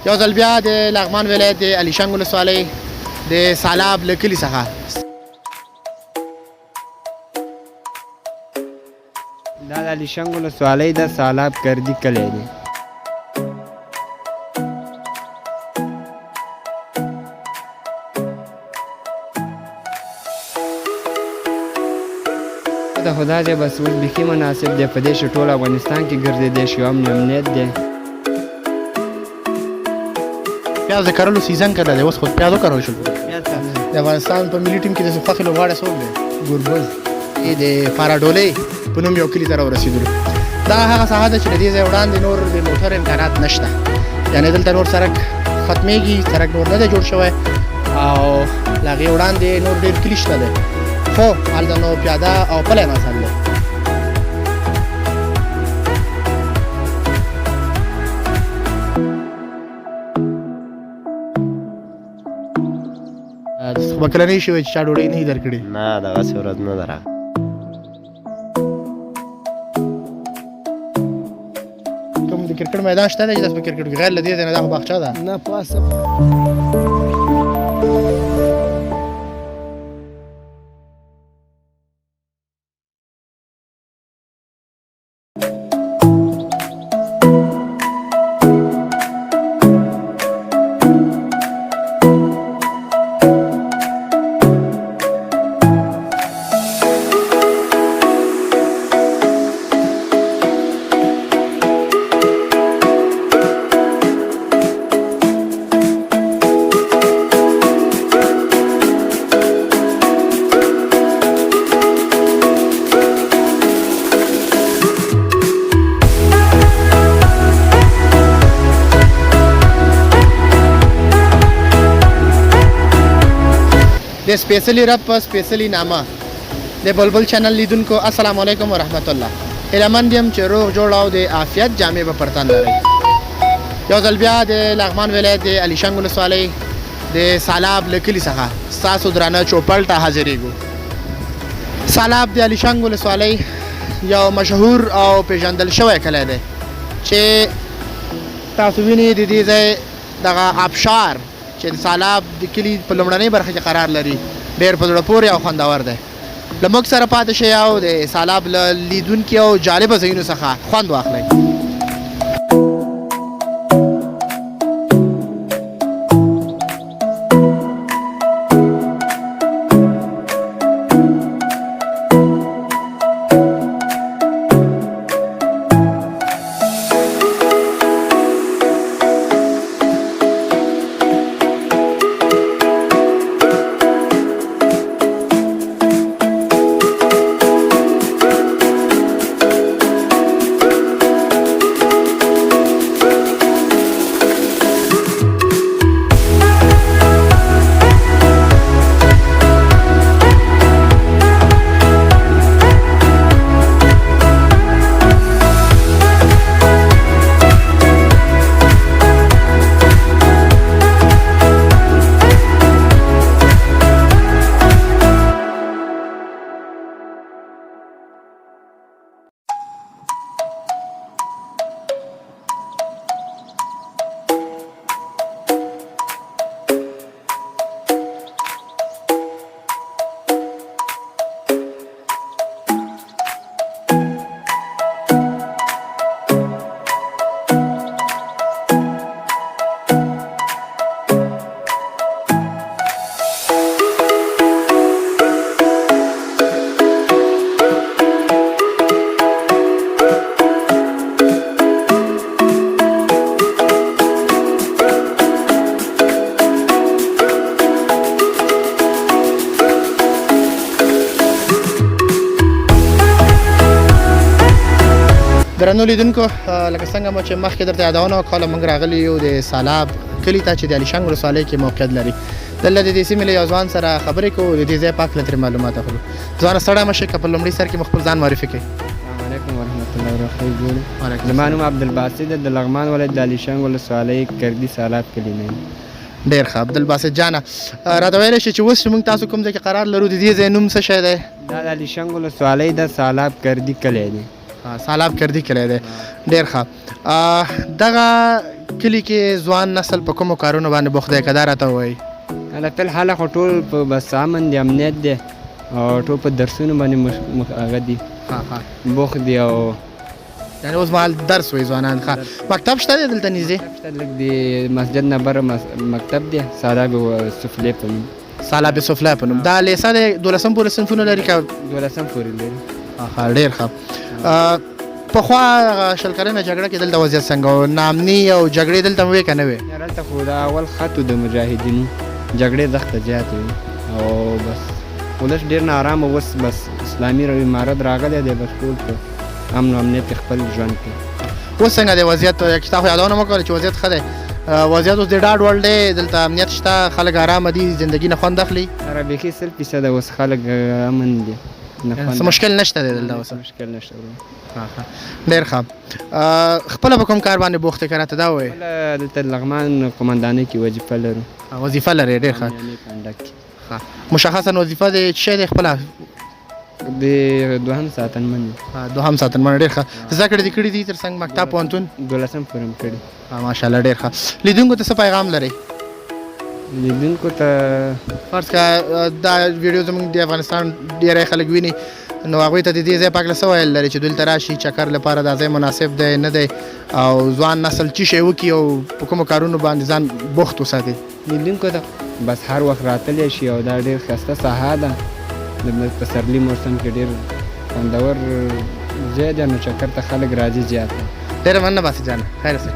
یو ځل بیا د لغمان ولایت د الیشنګ ولسوالۍ د سالاب له کلي څخه دا د الیشنګ ولسوالۍ د سالاب کردي کلی دی. د خدا دی بس اوس بیخي مناسب دی په دې چې ټول افغانستان کې ګرځېدی شي او امنیت دی. پیاز د کرلو سیزن کړی دی اوس خو پیاز وکرل شول. د افغانستان په ملي ټیم کې د خوښې لوبغاړی څوک دی؟ ګوربز د فاراډولۍ په نوم یو کلي ته راورسېدلو. دا هغه ساحه ده چې د دې ځای وړاندې نور د موټر امکانات نشته، یعنې دلته نور سړک ختمیږي، سړک نور نه دی جوړ شوی او له هغې وړاندې نور ډېر کلي شته دی، خو هلته نو پیاده او پلی نسل دی. خو به کله نه شي چې چا ډوډۍ نه وي درکړې؟ نه دغسې ورځ نه ده راغلې. کوم د کرکټ میدان شته دی چې داسې په کرکټ کې غیر له دې ځای نه دا خو باغچه ده؟ نه پاسه د سپیشلی رب په سپیشلی نامه د بلبل چینل لیدونکو السلام علیکم ورحمت الله. هیلهمند یم چې روغ جوړ او د عافیت جامې به پر تن لرئ. یو ځل بیا د لغمان ولایت د الیشنګ ولسوالۍ د سالاب له کلي څخه ستاسو درانه چوپړ ته حاضرېږو. سالاب د الیشنګ ولسوالۍ یو مشهور او پیژندل شوی کلی دی چې تاسو وینئ د دې ځای دغه آبشار چې د سالاب د کلي په لومړنۍ برخه کې قرار لري ډېر په زړه پورې او خوندور دی. له موږ سره پاتې شئ او د سالاب له لیدونکي او جالبه ځایونو څخه خوند واخلئ. درنو لیدونکو لکه څنګه مو چې مخکې درته یادونه وکړله موږ راغلي یو د سالاب کلي ته چې د الیشنګ ولسوالۍ کې موقعیت لري. دلته د دې سیمې له یو ځوان سره خبرې کوو، د دې ځای په هکله ترې معلومات اخلو. ځوانه ستړی مه شئ، که په لومړي سر کې مو خپل ځان معرفي کړئ. السلام علیکم ورحمت الله وبرکاته. زما نوم عبدالباسط دی، د لغمان ولایت د الیشنګ ولسوالۍ کردي سالاب کلي نه یم. ډېر ښه عبدالباسط جانه، راته ویلی شي چې اوس موږ تاسو کوم ځای کې قرار لرو، د دې ځای نوم څه شی دی؟ دا د الیشنګ ولسوالۍ د سالاب کردي کلی دی. سالاب کردي کلی دی. ډېر ښه. دغه کلی کې ځوان نسل په کومو کارونو باندې بوخت دی که دا راته ووایي؟ هله فی الحال خو ټول په بس امن دی، امنیت دی او ټول په درسونو باندې هغه دي بوخت دی. او یعنې اوس مهال درس وایي ځوانان. ښه مکتب شته دی دلته نږدې؟ لږ د مسجد نه بره مکتب دی، سالاب سفلې په نوم. سالاب سفلی په نوم. دا لیسه دی 12 پورې صنفونه لري که 12 پورې لري؟ ډېر ښه. پخوا شل کلنه جګړه کې دلته وضعیت څنګه و؟ ناامني او جګړې دلته وې که نه وې؟ هلته خو دا اول خط و د مجاهدینو، جګړې دښته زیاتې وي او بس ولس ډېر ناارامه. اوس بس اسلامي امارت راغلی دی، بس ټول په امن و امنیت خپل ژوند کوي. اوس څنګه دی وضعیت؟ تا خو یادونه مه کوله چې وضعیت ښه دی. وضعیت اوس د ډاډ وړ دی، دلته امنیت شته، خلک ارامه دي، زندګي نه خوند اخلي؟ هغه بیخي 100% اوس خلک امن دي، څه مشکل نشته دی دلته اوس؟ مشکل نشته. ډېر ښه. خپله په کوم کار باندې بوخت یې که راته دا ووایې؟ خپله دلته لغمان قمندانۍ کې وظیفه لرو. وظیفه لرې؟ ډېر ښه. مشخصا وظیفه د څه شی دی خپله؟ د دوهم ساتنمن. دوهم ساتنمن. ډېر ښه. زده کړې دې کړي دي تر څنګ مکتب پوهنتون؟ 12 پورې مې کړي. ماشاءالله ډېر ښه. لیدونکو ته څه پیغام لرئ؟ لیدونکو ته فرض که دا ویډیو زموږ د افغانستان ډېری خلک ویني، نو هغوی ته د دې ځای په هکله څه ویل لري چې دلته راشي چکر لپاره دا ځای مناسب دی نه دی، او ځوان نسل څه شی وکړي او په کومو کارونو باندې ځان بوخت وساتي؟ لیدونکو ته بس هر وخت راتلی شي او دا ډېر ښایسته ساحه ده، د پسرلي موسم کې ډېر خوندور ځای دی، نو چکر ته خلک راځي زیات. ډېره مننه باسي جانه، خیر اوسئ.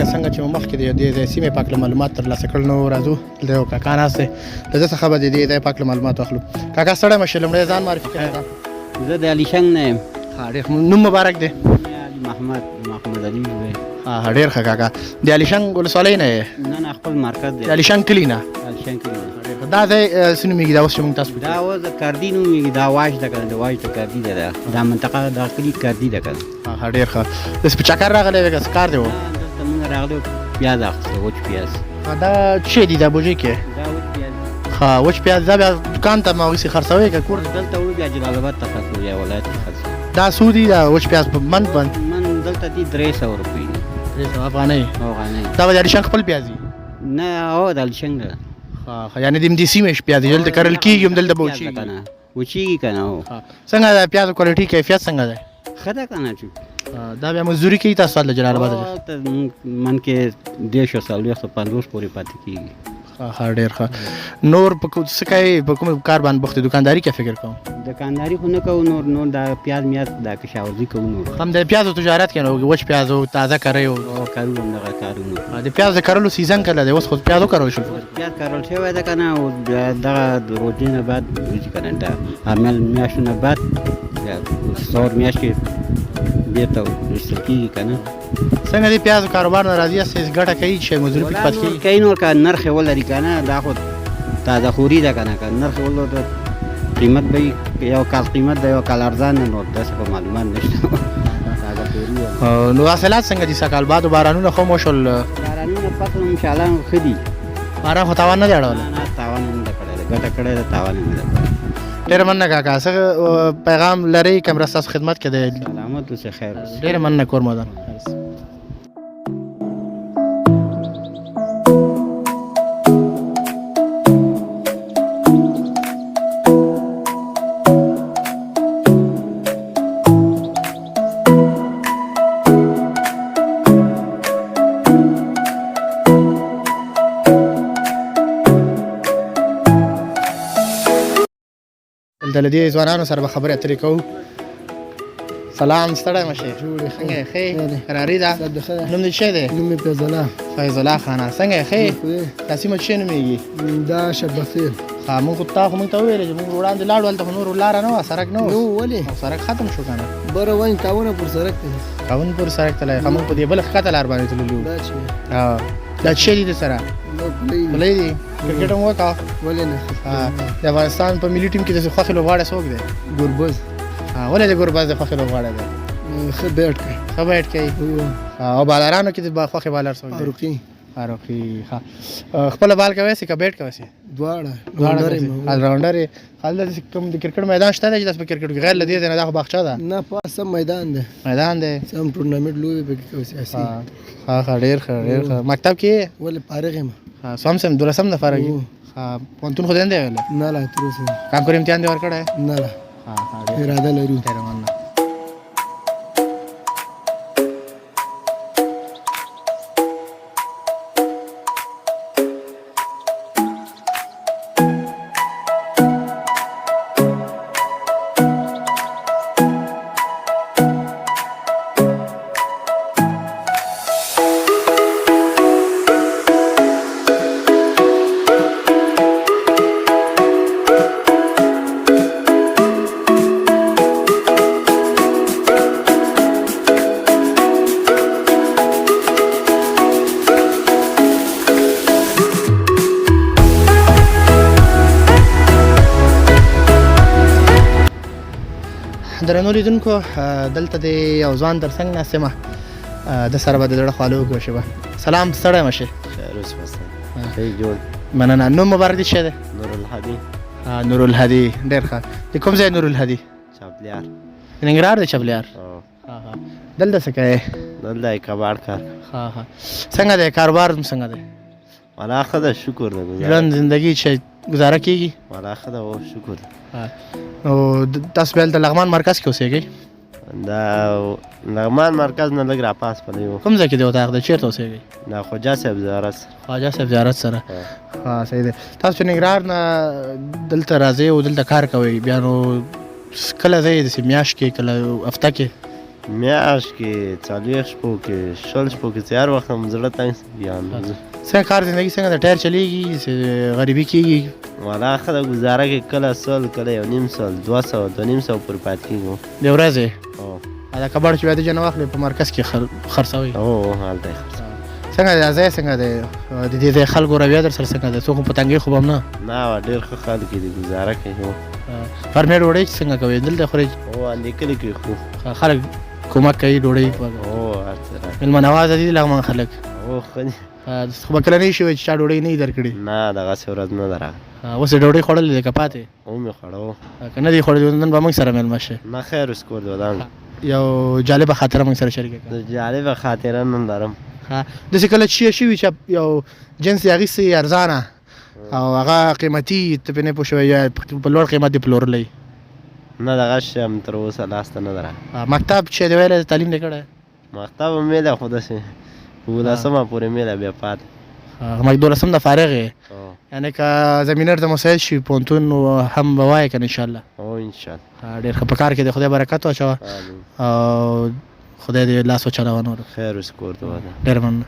څنګه چې مخکې د دې سیمې په هکله معلومات ترلاسه کړل، نو راځو دلته یو کاکا ناست دی، له ده څخه به د دې ځای په هکله معلومات واخلو. کاکا ستړی مه شې، لومړی ځان معرفي کړه. زه د علیشنګ نه یم. ډېر نوم مبارک دی. علي محمد علي وی. ډېر ښه کاکا. د علیشنګ ولسوالۍ نه یې؟ نه خپل مرکز دی. د علیشنګ کلي نه؟ علیشنګ کلي. دا ځای څه نومېږي دا اوس چې موږ تاسو دا اوس د کردي نومېږي، دا واش ده که نه، د واش د کردي ده، دا منطقه دا کلي کردي ده که نه. ډېر ښه. داسې په چکر راغلی وې که څه کار دی و؟ دلته موږ راغلو پیاز اخیستو، وچ پیاز. دا څه دي دا بوجۍ کې؟ دا وچ پیاز. وچ پیاز دا بیا دوکان ته ما ویسې خرڅوئ که کور؟ دلته وړو بیا جلال آباد ته خرڅوو یا ولایت ته خرڅوو. دا څو دي دا وچ پیاز په من باندې؟ من دلته دي 300 روپۍ دي. 300 افغانۍ؟ افغانۍ. دا به د علیشنګ خپل پیاز دي؟ نه هو د علیشنګ ده. یعنې د همدې سیمې پیاز دي، دلته کرل کېږي هم دلته به وچېږي؟ وچېږي که نه. هو. څنګه د پیازو کوالټي کیفیت څنګه دی؟ ښه ده که نه؟ دا بیا مزدوري کوي تاسو د جلال آباد؟ من کې 150 پورې پاتې کېږي. ډېر ښه. نور په څه کوئ؟ په کوم کار باندې بوخت؟ دکانداري کې فکر کوم؟ دکانداري خو نه کوو، نور دا پیاز میاز دا کشاورزي کوو. نور هم د پیازو تجارت کې نو وچ پیاز او تازه کرئ او کارو همدغه کارونه. د پیاز د کرلو سیزن کله دی؟ اوس خو پیاز وکرل شول. پیاز کرل شوی ده که نه، او دغه د روژې نه بعد وځي که نه، د ارمیل میاشتو نه بعد سور میاشت کې بېرته ویشتل کېږي که نه. څنګه د پیازو کاروبار نه راضي یاست؟ ګټه کوي چې مزدوري پکې پاتې کېږي؟ کوي نور که نرخ یې ولري که نه، دا خو تازه خوري ده که نه، که نرخ یې ولري قیمت به یو کال قیمت ده، یو کال ارزان نه، نور داسې په معلومات نشته. تازه خوري. نو حاصلات څنګه دي سږ کال؟ باد و بارانونه ښه وشول؟ بارانونه فصل انشاءالله ښه دي. باران خو تاوان نه دی اړولی؟ نه تاوان یې نه ده کړی، ګټه کړې ده، تاوان یې نه ده کړی. ډېره مننه کاکا. څه پیغام لرئ که مرسته ستاسو خدمت کې دی؟ سلامت اوسئ، خیر اوسئ. ډېره مننه کور مودان. دلته له دې ځوانانو سره به خبرې اترې کوو. سلام، ستړی مه شې. څنګه یې؟ ښې قراري ده؟ نوم دې څه دی؟ نوم مې فیض الله. فیض الله خانه. څنګه یې؟ ښې. دا سیمه څه نومېږي؟ دا شبخیر. موږ خو تا خو موږ ته وویلې چې موږ وړاندې لاړو، هلته خو نور لاره نه وه، سړک نه و. نو ولې؟ سړک ختم شو که نه؟ بره وایم کاونه پر سړک ته. کاون پورې سړک تللی. موږ په دې بله ښکته لار باندې تللي وو. دا چې دا څه دي د سره؟ نو پلی پلی دي. کرکټ هم وکړه ولې نه د افغانستان په ملي ټیم کې د خوښې لوبغاړی څوک دی ګربز ولې د ګورباز د خوښې لوبغاړی دی ښه بیټ کوي ښه بیټ کوي او بالرانو کې د خوښې بالر څوک دی فاروقي فاروقي ښه خپله بال کوی سي که بیټ کوی سي دواړه آلراونډر یې هلته کوم د کرکټ میدان شته دی چې تاسو په کرکټ کې غیر له دې ځای نه دا خو باغچه ده نه پاس سم میدان دی میدان دی سم ټورنمنټ لوبې پکې کوي سیاسي ښه ډېر ښه ډېر ښه مکتب کې ولې فارغ یم سم 12 د فارغ یې پوهنتون خو دی نه دی ویلی نه لا تر اوسه کانکور امتحان دی ورکړی نه لا اراده لرو ډېره مننه درنو لیدونکو دلته د یو ځوان تر څنګ ناست یم د سره به د زړه خواله وکړو شبه سلام ستړی مه شې خیر اوس بس ښه جوړ مننه نوم مبارک دې څه دی نور الهادي نور الهادي ډېر ښه د کوم ځای نور الهادي چاپلیار د ننګرهار د چپلیار دلته څه کوې دلته یې کباړ کار څنګه دی کاروبار څنګه دی والا ښه ده شکر ده ژوند زندګي چې ګزاره کېږي والا ښه ده او شکر نو تاسو بیا د لغمان مرکز کې اوسېږئ دا لغمان مرکز نه لږ راپاس پلی و کوم ځای کې دی اتاق دی چېرته اوسېږئ دا خواجه صاحب زیارت خواجه صاحب زیارت سره صحیح دی تاسو چې ننګرهار نه دلته راځئ او دلته کار کوئ بیا نو کله ځئ داسې میاشت کې کله هفته کې میاشت کې 40 شپو کې 60 شپو کې چې هر وخت هم زړه تنګ بیا څنګه کار زندګي څنګه د ټایر چلیږي غریبي کېږي والا ښه ده ګزاره کې کله 100 کله 1.5 200 2.5 پورې پاتې کېږو د ورځې دا کباړ چې بیا د جنه واخلې په مرکز کې خرڅوئ هلته یې څنګه دی ځای څنګه دی د دې ځای خلکو رویه در سره څنګه دی څوک په تنګۍ خو به هم نه ډېر ښه خلک دي ګزاره کوي فرمې ډوډۍ څنګه کوئ دلته خورئ اندې کلي کې خو خلک کومک کوي ډوډۍ مېلمه نوازه دي لغمان خلک ښه دي خو به کله نه شي چې چا ډوډۍ نه یې درکړې نه دغسې ورځ نه ده راغله اوس یې ډوډۍ خوړلې ده که پاتې ومې خوړه که نه دي خوړلې نن به موږ سره مېلمه شي نه خیر اوس کور دی ودان یو جالبه خاطره موږ سره شریکه کړه جالبه خاطره نن لرم داسې کله چې شوي چې یو جنس یې اخیستی ارزانه او هغه قیمتي ته پرې نه پوه شوی یا په لوړ قیمت دې پلورلی نه دغه شی هم تر اوسه لاسته نه ده راغلی مکتب چې دی ویلی تعلیم دی کړی مکتب هم ویلی خو داسې په 12مه پورې میله بیا پاتې 12 د فارغ یې یعنې که زمینر د مسایل شي پوهنتون هم به وایې که نه انشاءالله انشاءالله ډېر ښه په کار کې د خدای برکت واچوه او خدای دې لاس وچلوه نور خیر اوس کور ته ودان ډېر مننه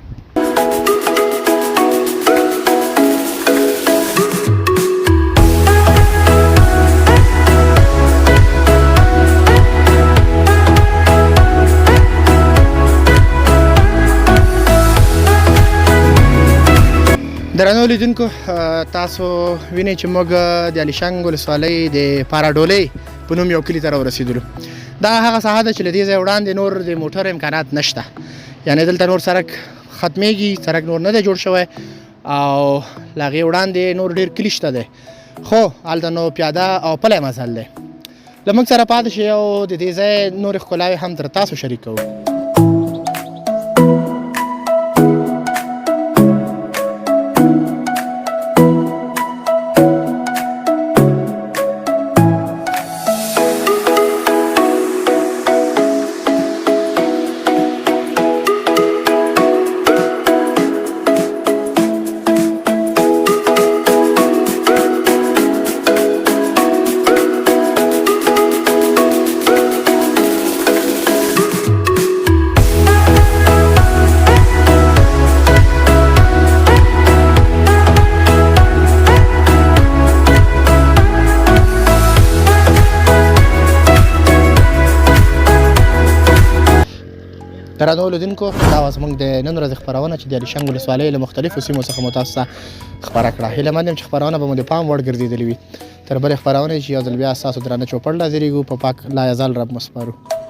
درنو لیدونکو تاسو وینئ چې موږ د الیشنګ ولسوالۍ د پاراډولۍ په نوم یو کلي ته راورسېدلو دا هغه ساحه ده چې له دې ځای وړاندې نور د موټر امکانات نشته یعنې دلته نور سړک ختمیږي سړک نور نه دی جوړ شوی او له هغې وړاندې نور ډېر کلي شته دی خو هلته نو پیاده او پلی مزل دی له موږ سره پاتې شئ او د دې ځای نورې ښکلاوې هم تر تاسو شریک کوو درنو لیدونکو دا وه زموږ د نن ورځې خپرونه چې د الیشنګ ولسوالۍ له مختلفو سیمو څخه مو تاسو ته خپره کړه. هیله مند یم چې خپرونه به مو د پام وړ ګرځېدلې وي. تر بلې خپرونې چې یو ځل بیا ستاسو درانه چوپړ لا زیریږو په پاک لا یزال رب مو سپارو.